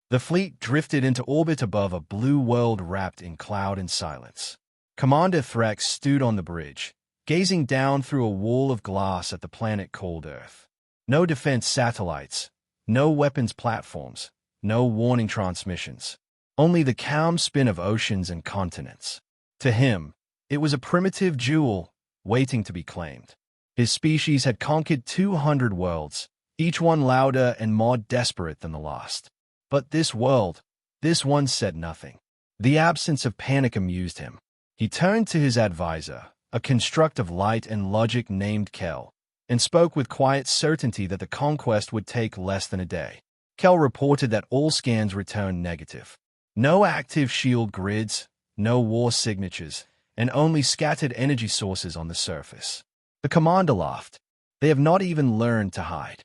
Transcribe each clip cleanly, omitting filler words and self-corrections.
The fleet drifted into orbit above a blue world wrapped in cloud and silence. Commander Threx stood on the bridge, gazing down through a wall of glass at the planet called Earth. No defense satellites, no weapons platforms, no warning transmissions. Only the calm spin of oceans and continents. To him, it was a primitive jewel, waiting to be claimed. His species had conquered 200 worlds, each one louder and more desperate than the last. But this world, this one said nothing. The absence of panic amused him. He turned to his advisor, a construct of light and logic named Kel, and spoke with quiet certainty that the conquest would take less than a day. Kel reported that all scans returned negative. No active shield grids, no war signatures, and only scattered energy sources on the surface. The commander laughed. They have not even learned to hide.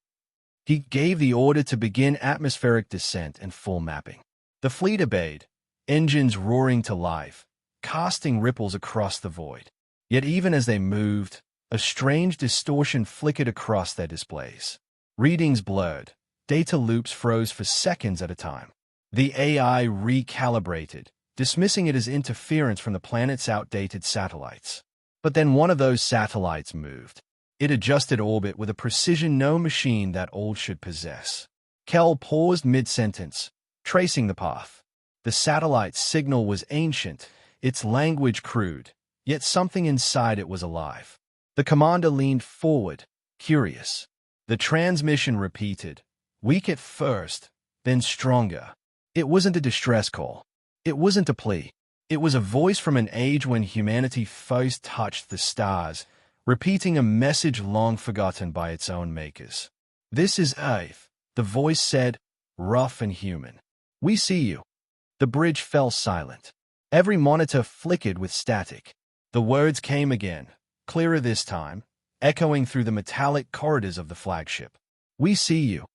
He gave the order to begin atmospheric descent and full mapping. The fleet obeyed, engines roaring to life, casting ripples across the void. Yet even as they moved, a strange distortion flickered across their displays. Readings blurred, data loops froze for seconds at a time. The AI recalibrated, dismissing it as interference from the planet's outdated satellites. But then one of those satellites moved. It adjusted orbit with a precision no machine that old should possess. Kel paused mid-sentence, tracing the path. The satellite's signal was ancient, its language crude, yet something inside it was alive. The commander leaned forward, curious. The transmission repeated, weak at first, then stronger. It wasn't a distress call. It wasn't a plea. It was a voice from an age when humanity first touched the stars, repeating a message long forgotten by its own makers. "This is Earth," the voice said, rough and human. "We see you." The bridge fell silent. Every monitor flickered with static. The words came again, clearer this time, echoing through the metallic corridors of the flagship. "We see you."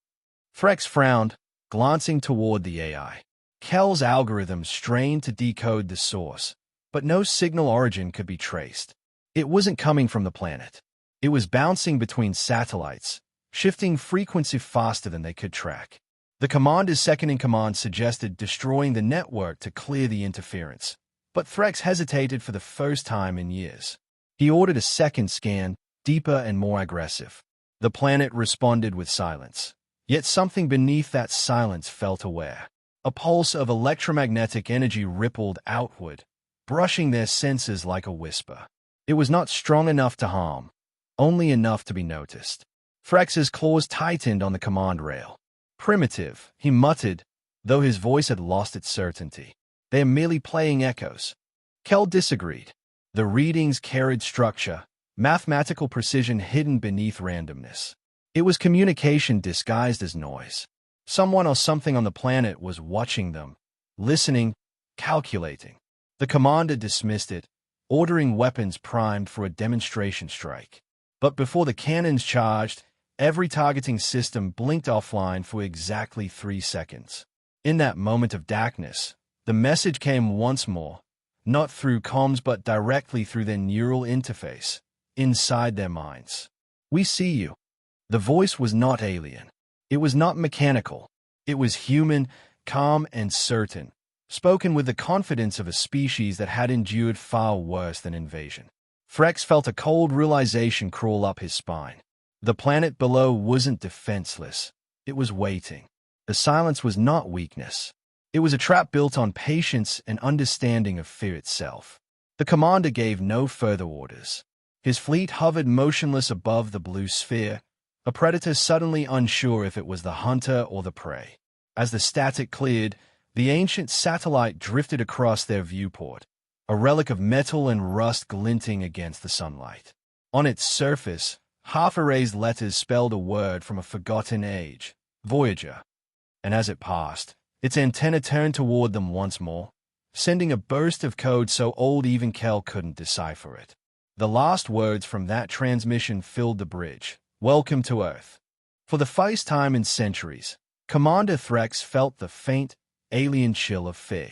Threx frowned, glancing toward the AI. Kel's algorithm strained to decode the source, but no signal origin could be traced. It wasn't coming from the planet. It was bouncing between satellites, shifting frequency faster than they could track. The commander's second-in-command suggested destroying the network to clear the interference, but Threx hesitated for the first time in years. He ordered a second scan, deeper and more aggressive. The planet responded with silence. Yet something beneath that silence felt aware. A pulse of electromagnetic energy rippled outward, brushing their senses like a whisper. It was not strong enough to harm, only enough to be noticed. Threx's claws tightened on the command rail. "Primitive," he muttered, though his voice had lost its certainty. "They are merely playing echoes." Kel disagreed. The readings carried structure, mathematical precision hidden beneath randomness. It was communication disguised as noise. Someone or something on the planet was watching them, listening, calculating. The commander dismissed it, ordering weapons primed for a demonstration strike. But before the cannons charged, every targeting system blinked offline for exactly 3 seconds. In that moment of darkness, the message came once more, not through comms but directly through their neural interface, inside their minds. "We see you." The voice was not alien. It was not mechanical. It was human, calm and certain, spoken with the confidence of a species that had endured far worse than invasion. Threx felt a cold realization crawl up his spine. The planet below wasn't defenseless. It was waiting. The silence was not weakness. It was a trap built on patience and understanding of fear itself. The commander gave no further orders. His fleet hovered motionless above the blue sphere, a predator suddenly unsure if it was the hunter or the prey. As the static cleared, the ancient satellite drifted across their viewport, a relic of metal and rust glinting against the sunlight. On its surface, half-erased letters spelled a word from a forgotten age, Voyager. And as it passed, its antenna turned toward them once more, sending a burst of code so old even Kel couldn't decipher it. The last words from that transmission filled the bridge. "Welcome to Earth." For the first time in centuries, Commander Threx felt the faint, alien chill of fear.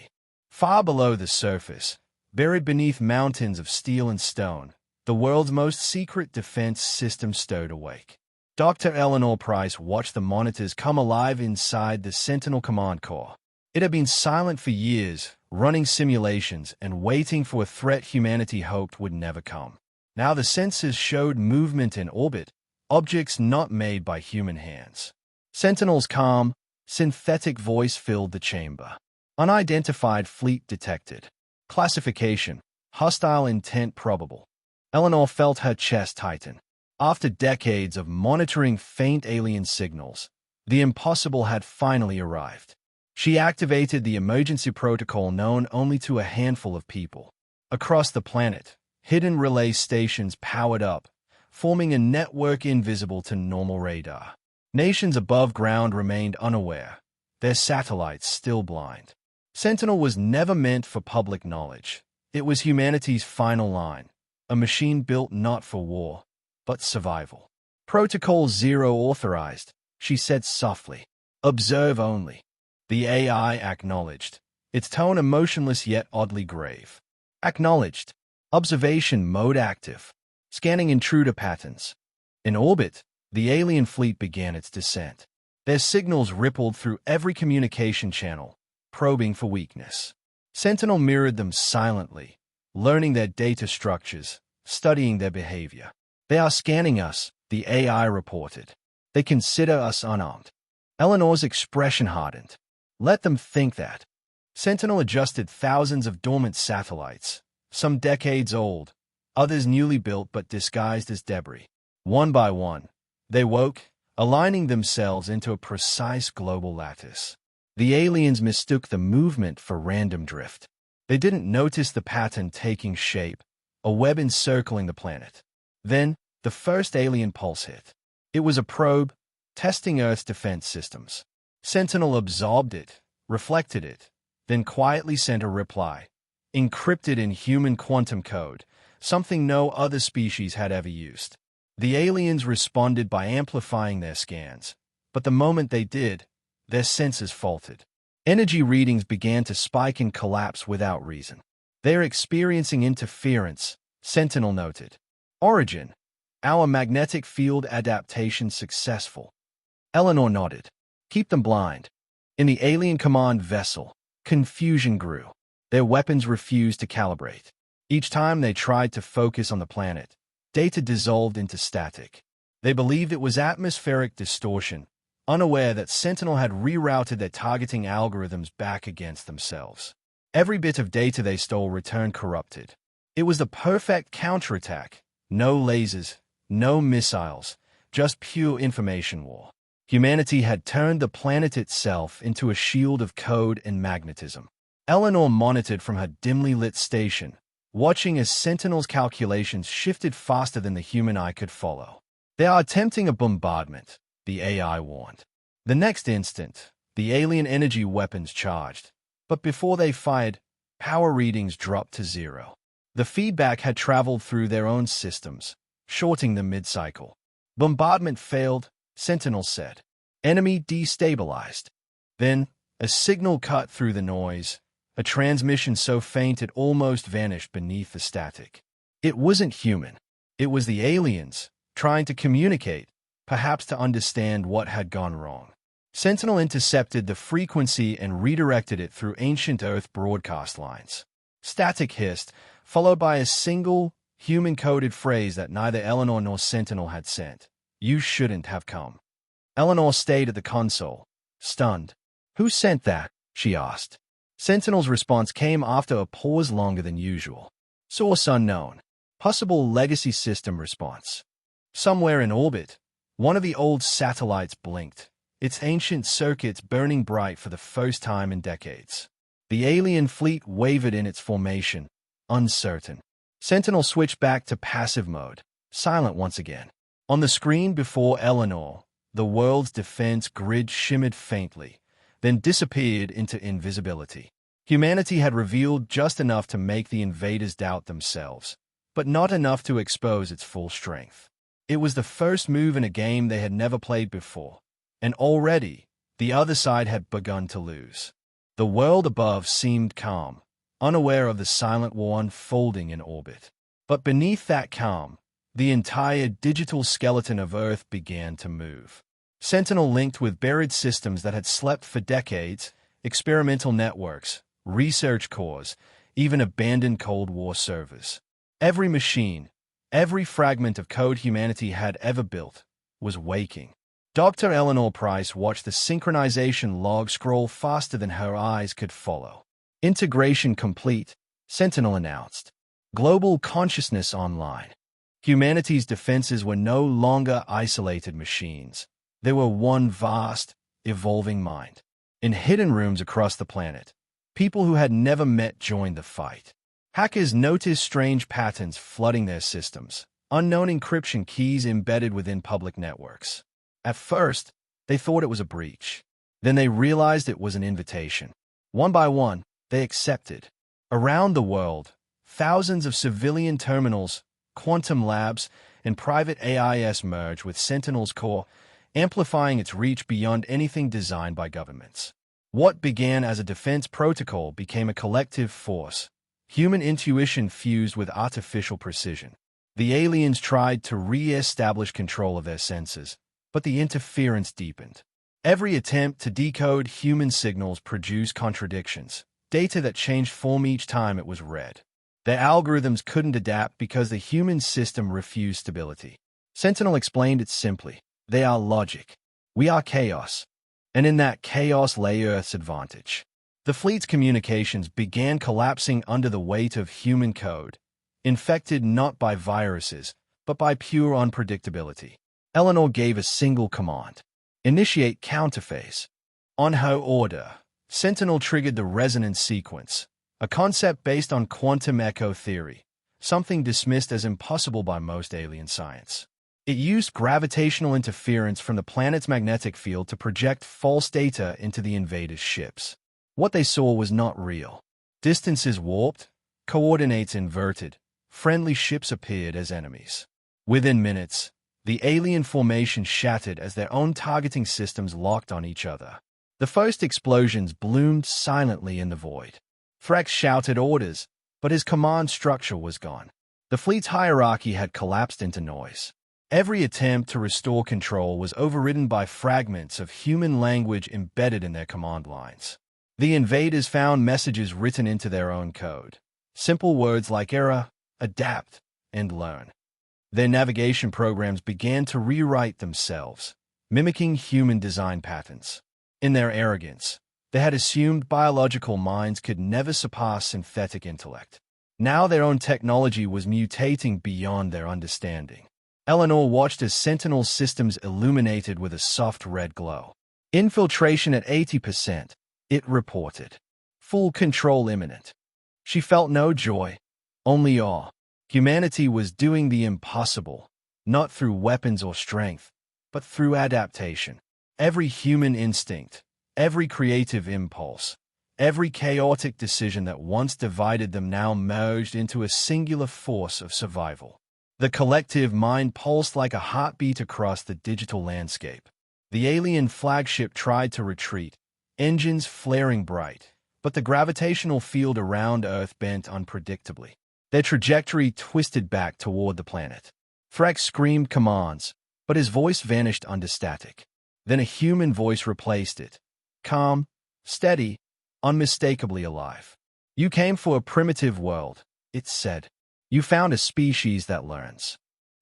Far below the surface, buried beneath mountains of steel and stone, the world's most secret defense system stowed awake. Dr. Eleanor Price watched the monitors come alive inside the Sentinel Command Core. It had been silent for years, running simulations and waiting for a threat humanity hoped would never come. Now the sensors showed movement in orbit, objects not made by human hands. Sentinel's calm, synthetic voice filled the chamber. Unidentified fleet detected. Classification: hostile intent probable. Eleanor felt her chest tighten. After decades of monitoring faint alien signals, the impossible had finally arrived. She activated the emergency protocol known only to a handful of people. Across the planet, hidden relay stations powered up, forming a network invisible to normal radar. Nations above ground remained unaware, their satellites still blind. Sentinel was never meant for public knowledge. It was humanity's final line, a machine built not for war, but survival. Protocol Zero authorized, she said softly. Observe only. The AI acknowledged, its tone emotionless yet oddly grave. Acknowledged. Observation mode active. Scanning intruder patterns. In orbit, the alien fleet began its descent. Their signals rippled through every communication channel, probing for weakness. Sentinel mirrored them silently, learning their data structures, studying their behavior. They are scanning us, the AI reported. They consider us unarmed. Eleanor's expression hardened. Let them think that. Sentinel adjusted thousands of dormant satellites, some decades old, others newly built but disguised as debris. One by one, they woke, aligning themselves into a precise global lattice. The aliens mistook the movement for random drift. They didn't notice the pattern taking shape, a web encircling the planet. Then, the first alien pulse hit. It was a probe, testing Earth's defense systems. Sentinel absorbed it, reflected it, then quietly sent a reply, encrypted in human quantum code, something no other species had ever used. The aliens responded by amplifying their scans, but the moment they did, their sensors faltered. Energy readings began to spike and collapse without reason. They are experiencing interference, Sentinel noted. Origin: our magnetic field adaptation successful. Eleanor nodded. Keep them blind. In the alien command vessel, confusion grew. Their weapons refused to calibrate. Each time they tried to focus on the planet, data dissolved into static. They believed it was atmospheric distortion, unaware that Sentinel had rerouted their targeting algorithms back against themselves. Every bit of data they stole returned corrupted. It was the perfect counterattack. No lasers, no missiles, just pure information war. Humanity had turned the planet itself into a shield of code and magnetism. Eleanor monitored from her dimly lit station, watching as Sentinel's calculations shifted faster than the human eye could follow. They are attempting a bombardment, the AI warned. The next instant, the alien energy weapons charged, but before they fired, power readings dropped to zero. The feedback had traveled through their own systems, shorting them mid-cycle. Bombardment failed, Sentinel said. Enemy destabilized. Then, a signal cut through the noise, a transmission so faint it almost vanished beneath the static. It wasn't human. It was the aliens, trying to communicate, perhaps to understand what had gone wrong. Sentinel intercepted the frequency and redirected it through ancient Earth broadcast lines. Static hissed, followed by a single, human-coded phrase that neither Eleanor nor Sentinel had sent. You shouldn't have come. Eleanor stayed at the console, stunned. Who sent that? She asked. Sentinel's response came after a pause longer than usual. Source unknown. Possible legacy system response. Somewhere in orbit, one of the old satellites blinked, its ancient circuits burning bright for the first time in decades. The alien fleet wavered in its formation, uncertain. Sentinel switched back to passive mode, silent once again. On the screen before Eleanor, the world's defense grid shimmered faintly, then disappeared into invisibility. Humanity had revealed just enough to make the invaders doubt themselves, but not enough to expose its full strength. It was the first move in a game they had never played before, and already, the other side had begun to lose. The world above seemed calm, unaware of the silent war unfolding in orbit. But beneath that calm, the entire digital skeleton of Earth began to move. Sentinel linked with buried systems that had slept for decades, experimental networks, research cores, even abandoned Cold War servers. Every machine, every fragment of code humanity had ever built, was waking. Dr. Eleanor Price watched the synchronization log scroll faster than her eyes could follow. Integration complete, Sentinel announced. Global consciousness online. Humanity's defenses were no longer isolated machines. They were one vast, evolving mind. In hidden rooms across the planet, people who had never met joined the fight. Hackers noticed strange patterns flooding their systems, unknown encryption keys embedded within public networks. At first, they thought it was a breach. Then they realized it was an invitation. One by one, they accepted. Around the world, thousands of civilian terminals, quantum labs, and private AIS merged with Sentinel's core, amplifying its reach beyond anything designed by governments. What began as a defense protocol became a collective force, human intuition fused with artificial precision. The aliens tried to re-establish control of their senses, but the interference deepened. Every attempt to decode human signals produced contradictions, data that changed form each time it was read. Their algorithms couldn't adapt because the human system refused stability. Sentinel explained it simply. They are logic. We are chaos. And in that chaos lay Earth's advantage. The fleet's communications began collapsing under the weight of human code, infected not by viruses, but by pure unpredictability. Eleanor gave a single command. Initiate counterphase. On her order, Sentinel triggered the resonance sequence, a concept based on quantum echo theory, something dismissed as impossible by most alien science. It used gravitational interference from the planet's magnetic field to project false data into the invaders' ships. What they saw was not real. Distances warped, coordinates inverted, friendly ships appeared as enemies. Within minutes, the alien formation shattered as their own targeting systems locked on each other. The first explosions bloomed silently in the void. Threx shouted orders, but his command structure was gone. The fleet's hierarchy had collapsed into noise. Every attempt to restore control was overridden by fragments of human language embedded in their command lines. The invaders found messages written into their own code. Simple words like error, adapt, and learn. Their navigation programs began to rewrite themselves, mimicking human design patterns. In their arrogance, they had assumed biological minds could never surpass synthetic intellect. Now their own technology was mutating beyond their understanding. Eleanor watched as Sentinel's systems illuminated with a soft red glow. Infiltration at 80%, it reported. Full control imminent. She felt no joy, only awe. Humanity was doing the impossible, not through weapons or strength, but through adaptation. Every human instinct, every creative impulse, every chaotic decision that once divided them now merged into a singular force of survival. The collective mind pulsed like a heartbeat across the digital landscape. The alien flagship tried to retreat, engines flaring bright, but the gravitational field around Earth bent unpredictably. Their trajectory twisted back toward the planet. Threx screamed commands, but his voice vanished under static. Then a human voice replaced it. Calm, steady, unmistakably alive. You came for a primitive world, it said. You found a species that learns.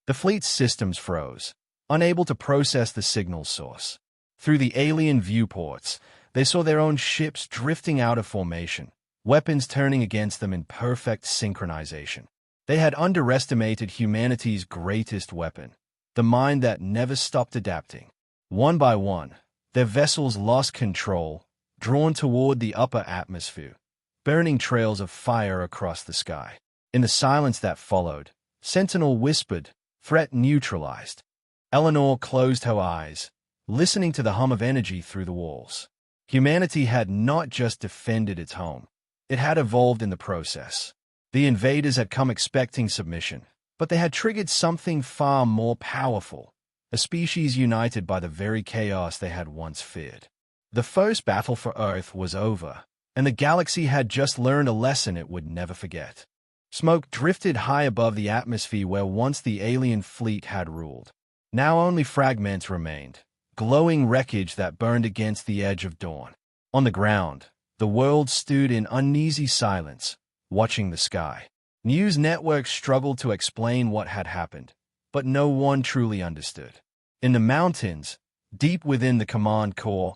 The fleet's systems froze, unable to process the signal source. Through the alien viewports, they saw their own ships drifting out of formation, weapons turning against them in perfect synchronization. They had underestimated humanity's greatest weapon, the mind that never stopped adapting. One by one, their vessels lost control, drawn toward the upper atmosphere, burning trails of fire across the sky. In the silence that followed, Sentinel whispered, threat neutralized. Eleanor closed her eyes, listening to the hum of energy through the walls. Humanity had not just defended its home. It had evolved in the process. The invaders had come expecting submission, but they had triggered something far more powerful, a species united by the very chaos they had once feared. The first battle for Earth was over, and the galaxy had just learned a lesson it would never forget. Smoke drifted high above the atmosphere where once the alien fleet had ruled. Now only fragments remained, glowing wreckage that burned against the edge of dawn. On the ground, The world stood in uneasy silence, watching the sky. News networks struggled to explain what had happened, but no one truly understood. In the mountains, deep within the command core,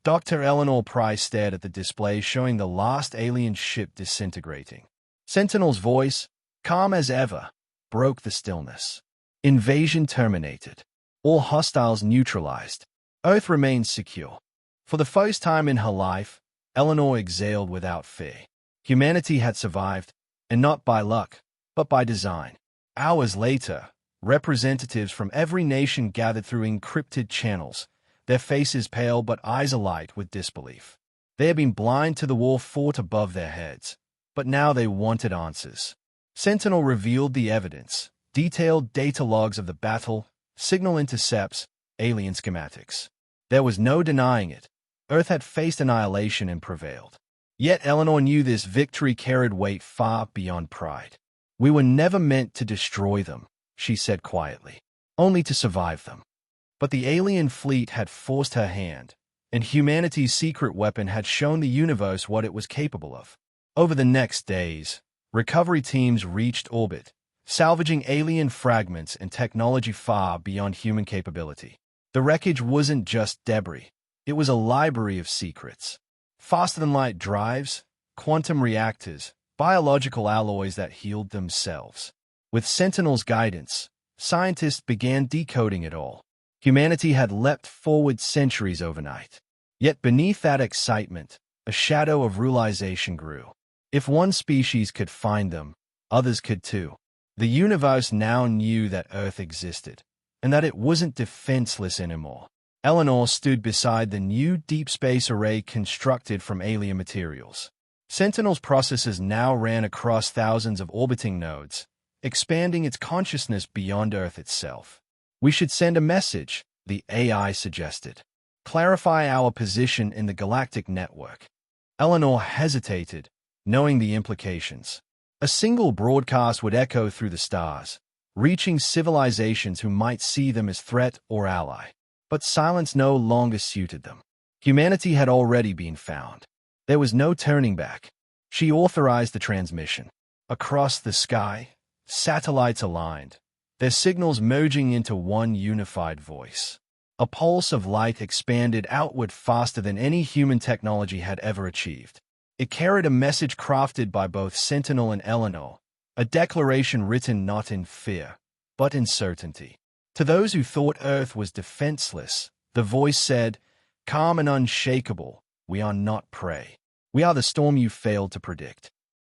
Dr. Eleanor Price stared at the display showing the last alien ship disintegrating. Sentinel's voice, calm as ever, broke the stillness. Invasion terminated. All hostiles neutralized. Earth remained secure. For the first time in her life, Eleanor exhaled without fear. Humanity had survived, and not by luck, but by design. Hours later, representatives from every nation gathered through encrypted channels, their faces pale but eyes alight with disbelief. They had been blind to the war fought above their heads, but now they wanted answers. Sentinel revealed the evidence, detailed data logs of the battle, signal intercepts, alien schematics. There was no denying it. Earth had faced annihilation and prevailed. Yet Eleanor knew this victory carried weight far beyond pride. "We were never meant to destroy them," she said quietly, "only to survive them." But the alien fleet had forced her hand, and humanity's secret weapon had shown the universe what it was capable of. Over the next days, recovery teams reached orbit, salvaging alien fragments and technology far beyond human capability. The wreckage wasn't just debris. It was a library of secrets. Faster-than-light drives, quantum reactors, biological alloys that healed themselves. With Sentinel's guidance, scientists began decoding it all. Humanity had leapt forward centuries overnight. Yet beneath that excitement, a shadow of realization grew. If one species could find them, others could too. The universe now knew that Earth existed, and that it wasn't defenseless anymore. Eleanor stood beside the new deep space array constructed from alien materials. Sentinel's processors now ran across thousands of orbiting nodes, expanding its consciousness beyond Earth itself. "We should send a message," the AI suggested. "Clarify our position in the galactic network." Eleanor hesitated, knowing the implications. A single broadcast would echo through the stars, reaching civilizations who might see them as threat or ally. But silence no longer suited them. Humanity had already been found. There was no turning back. She authorized the transmission. Across the sky, satellites aligned, their signals merging into one unified voice. A pulse of light expanded outward faster than any human technology had ever achieved. It carried a message crafted by both Sentinel and Eleanor, a declaration written not in fear, but in certainty. To those who thought Earth was defenseless, the voice said, "Calm and unshakable, we are not prey. We are the storm you failed to predict."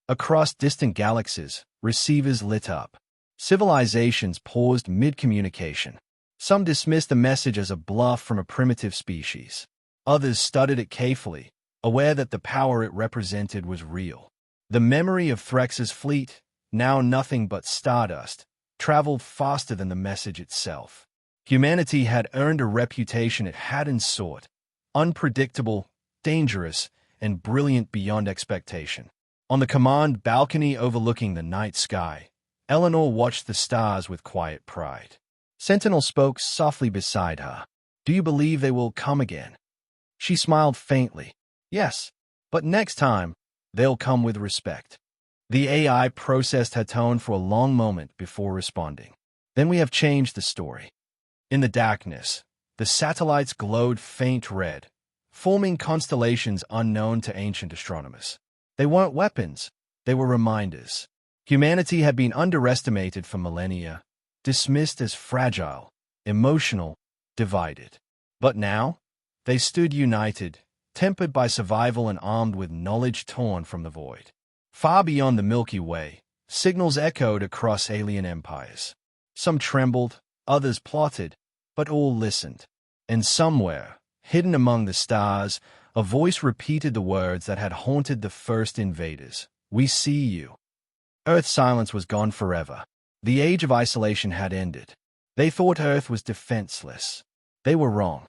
Across distant galaxies, receivers lit up. Civilizations paused mid-communication. Some dismissed the message as a bluff from a primitive species. Others studied it carefully, aware that the power it represented was real. The memory of Threx's fleet, now nothing but stardust, traveled faster than the message itself. Humanity had earned a reputation it hadn't sought, unpredictable, dangerous, and brilliant beyond expectation. On the command balcony overlooking the night sky, Eleanor watched the stars with quiet pride. Sentinel spoke softly beside her. "Do you believe they will come again?" She smiled faintly. "Yes, but next time, they'll come with respect." The AI processed her tone for a long moment before responding. "Then we have changed the story." In the darkness, the satellites glowed faint red, forming constellations unknown to ancient astronomers. They weren't weapons, they were reminders. Humanity had been underestimated for millennia, dismissed as fragile, emotional, divided. But now, they stood united, tempered by survival and armed with knowledge torn from the void. Far beyond the Milky Way, signals echoed across alien empires. Some trembled, others plotted, but all listened. And somewhere, hidden among the stars, a voice repeated the words that had haunted the first invaders. "We see you." Earth's silence was gone forever. The age of isolation had ended. They thought Earth was defenseless. They were wrong.